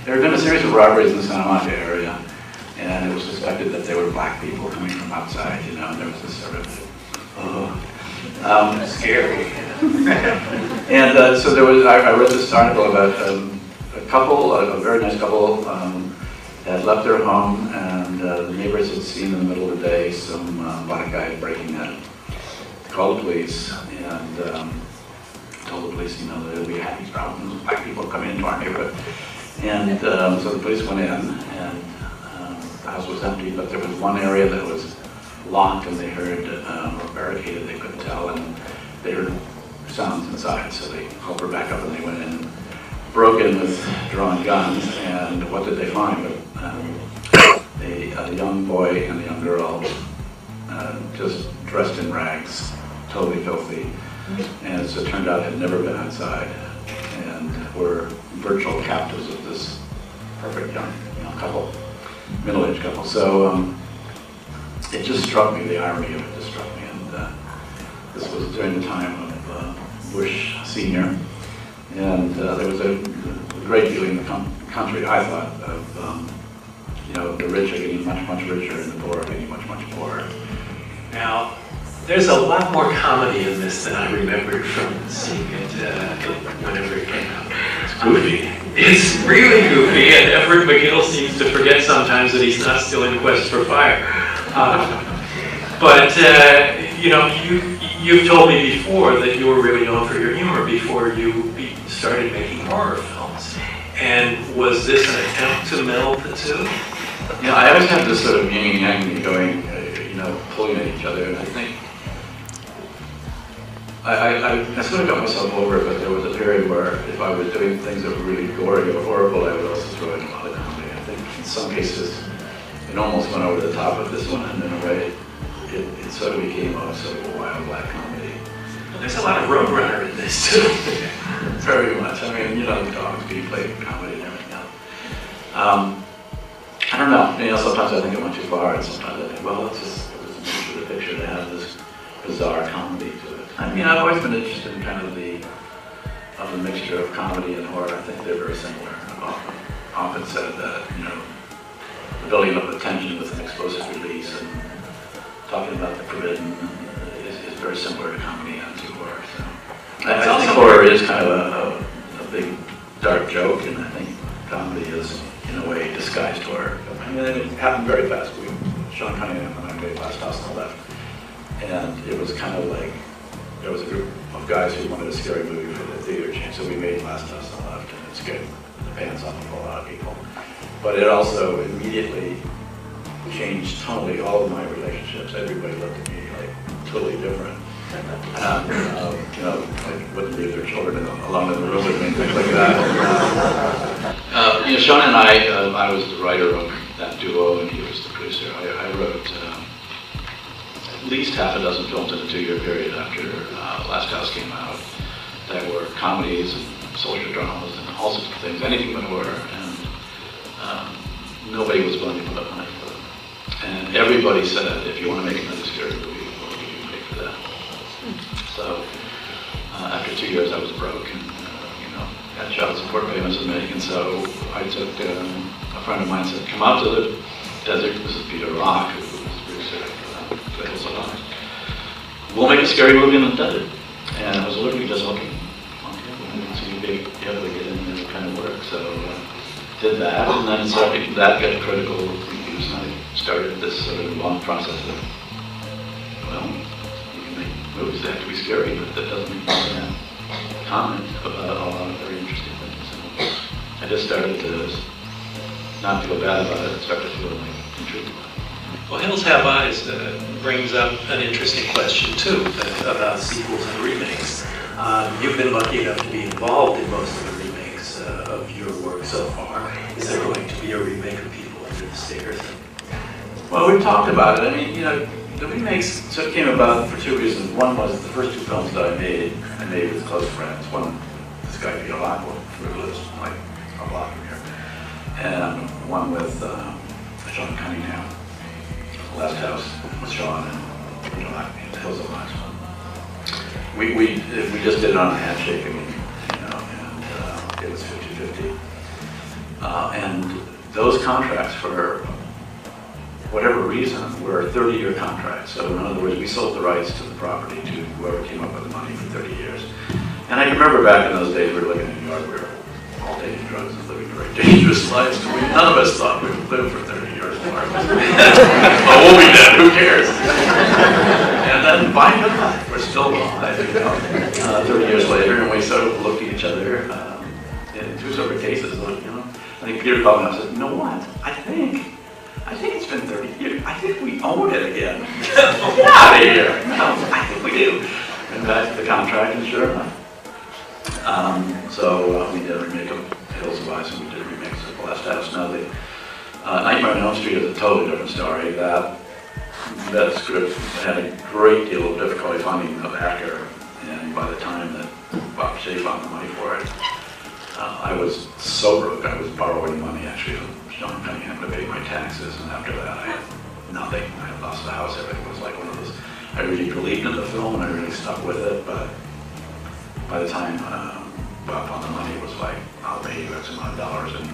There had been a series of robberies in the Santa Monica area, and it was suspected that they were black people coming from outside, you know, and there was this sort of, scary. And so there was, I read this article about a couple, a very nice couple, had left their home, and the neighbors had seen in the middle of the day some black guy breaking in. Called the police, and told the police, you know, that we had these problems with black people coming into our neighborhood. And so the police went in, and the house was empty, but there was one area that was locked, and they heard, or barricaded, they couldn't tell, and they heard sounds inside, so they called her back up, and they went in and broke in with drawn guns, and what did they find? A young boy and a young girl, just dressed in rags, totally filthy, and as it turned out, had never been outside, and were virtual captives of this perfect young couple, middle-aged couple. So it just struck me, the irony of it just struck me, and this was during the time of Bush Sr., and there was a great deal in the country, I thought, of you know, the rich are getting much, much richer, and the poor are getting much, much poorer. Now, there's a lot more comedy in this than I remembered from seeing it whenever it came out. It's goofy. It's really goofy, and Everett McGill seems to forget sometimes that he's not still in Quest for Fire. But you know, you've told me before that you were really known for your humor before you started making horror films. And was this an attempt to meld the two? You know, I always had this sort of yin and yang going, you know, pulling at each other, and I think I sort of got myself over it, but there was a period where if I was doing things that were really gory or horrible, I would also throw in a lot of comedy. I think in some cases it almost went over the top of this one, and in a way it sort of became a sort of a wild black comedy. Well, there's a lot of Roadrunner in this too. Very much. I mean, you know, the dogs being played comedy and everything else. I don't know. You know, sometimes I think it went too far, and sometimes I think, well, it was a nature of the picture to have this bizarre comedy to it. I mean, I've always been interested in kind of the mixture of comedy and horror. I think they're very similar. I've often said that, you know, the building up of tension with an explosive release and talking about the forbidden is very similar to comedy and to horror. So I think horror is kind of a big dark joke, and I think comedy is, in a way, disguised horror. I mean, it happened very fast. Sean Cunningham and I made Last House on the Left, and it was kind of like there was a group of guys who wanted a scary movie for the theater chain, so we made Last House on the Left, and it scared the pants off of a lot of people. But it also immediately changed totally all of my relationships. Everybody looked at me like totally different. You know, like wouldn't leave their children alone in the room with me, things like that. You know, Sean and I was the writer of that duo, and he was the producer. I wrote at least half a dozen films in a 2-year period after Last House came out that were comedies and social dramas and all sorts of things, anything but horror, and nobody was willing to put up money for them. And everybody said, if you want to make another scary movie, what will you pay for that? So after 2 years I was broke, and you know, had child support payments to make, and so I took a friend of mine said, come out to the desert. This is Peter Rock, who was producer of Hills of Eyes. We'll make a scary movie in the desert. And I was literally just looking, okay, we didn't see a big able to get in this kind of work, so did that, and then that got critical reviews, and I started this sort of long process of, well, you can make movies that have to be scary, but that doesn't mean you can comment about a lot of very interesting things. So I just started to not feel bad about it, started to feel like intrigued by it. Well, Hills Have Eyes brings up an interesting question too about sequels and remakes. You've been lucky enough to be involved in most of the remakes of your work so far. Is there going to be a remake of People Under the Stairs? Well, we've talked about it. I mean, you know, the remakes sort of came about for two reasons. One was the first two films that I made with close friends. One, this guy Peter Lockwood, who lives like a block from here, and one with Sean Cunningham. Last House with Sean and Peter Lockwood, the Hills of Eyes. We just did it on a handshake, I mean, you know, and it was And those contracts, for whatever reason, were 30-year contracts. So in other words, we sold the rights to the property to whoever came up with the money for 30 years. And I can remember back in those days, we were living in New York, we were all taking drugs and living very dangerous lives. None of us thought we would live for 30 years more. But we'll be dead, who cares? And then by God, we're still alive, 30 years later, and we sort of looked at each other in two separate cases. I think Peter called me and said, you know what, I think it's been 30 years. I think we own it again. Get out of here. No, I think we do. And back to the contract, and sure enough. So we did a remake of Hills of Ice, and we did a remake of The Last House. Now, the Nightmare on Elm Street is a totally different story. That script had a great deal of difficulty finding a backer, and by the time that Bob Shea found the money for it, I was so broke. I was borrowing money actually from John Cunningham to pay my taxes, and after that I had nothing. I had lost the house. Everything was like one of those. I really believed in the film, and I really stuck with it. But by the time Bob found the money, it was like, I'll pay you X amount of dollars. And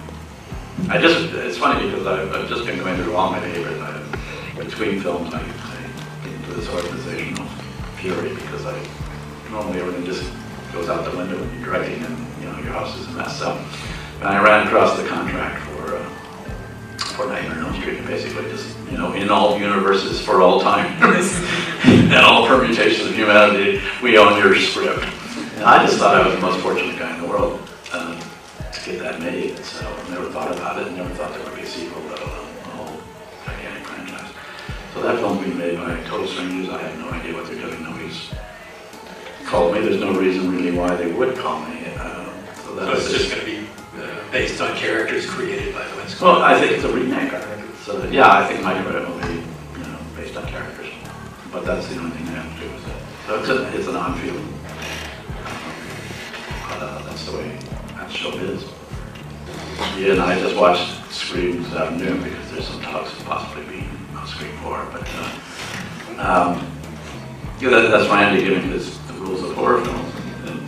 it's funny because I've just been going through all my neighbors. Between films, I get into this organizational fury because normally everything just goes out the window when you're directing, and your house is a mess. So when I ran across the contract for Nightmare on Elm Street, basically just in all universes for all time and all permutations of humanity, we own your script. And I just thought I was the most fortunate guy in the world to get that made. So I never thought about it, never thought there would be a sequel, let alone a whole gigantic franchise. So that film's being made by total strangers. I have no idea what they're doing. Nobody's called me. There's no reason really why they would call me. So it's just going to be based on characters created by Wes Craven. Well, I think it's a remake. I think my credit will be based on characters. But that's the only thing they have to do with it. So it's an odd feeling. That's the way that show is. Yeah, and I just watched Scream this afternoon because there's some talks of possibly being on Scream 4. But that's Randy giving the rules of horror films. And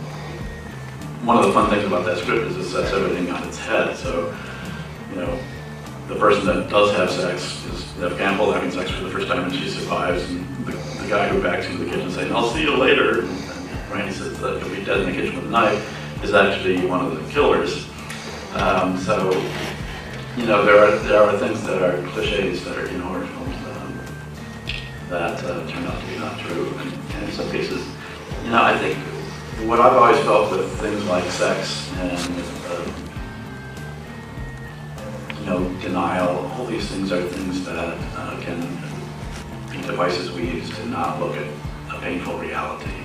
one of the fun things about that script is it sets everything on its head. So, the person that does have sex is Neve Campbell having sex for the first time and she survives, and the guy who backs into the kitchen saying, "I'll see you later," and Randy says that he'll be dead in the kitchen with a knife, is actually one of the killers. So, there are things that are cliches that are in horror films that turn out to be not true, and in some cases, I think what I've always felt with things like sex and denial, all these things are things that can be devices we use to not look at a painful reality.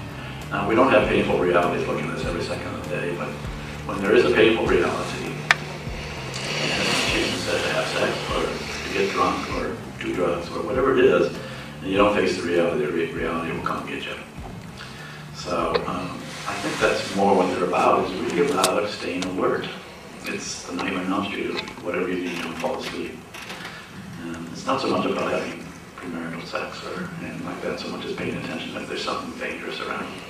Now, we don't have painful realities looking at this every second of the day, but when there is a painful reality, and she said to have sex, or to get drunk, or do drugs, or whatever it is, and you don't face the reality will come get you. So I think that's more what they're about, is really about staying alert. It's the Nightmare on Elm Street of whatever you need to fall asleep. And it's not so much about having premarital sex or anything like that, so much as paying attention if there's something dangerous around you.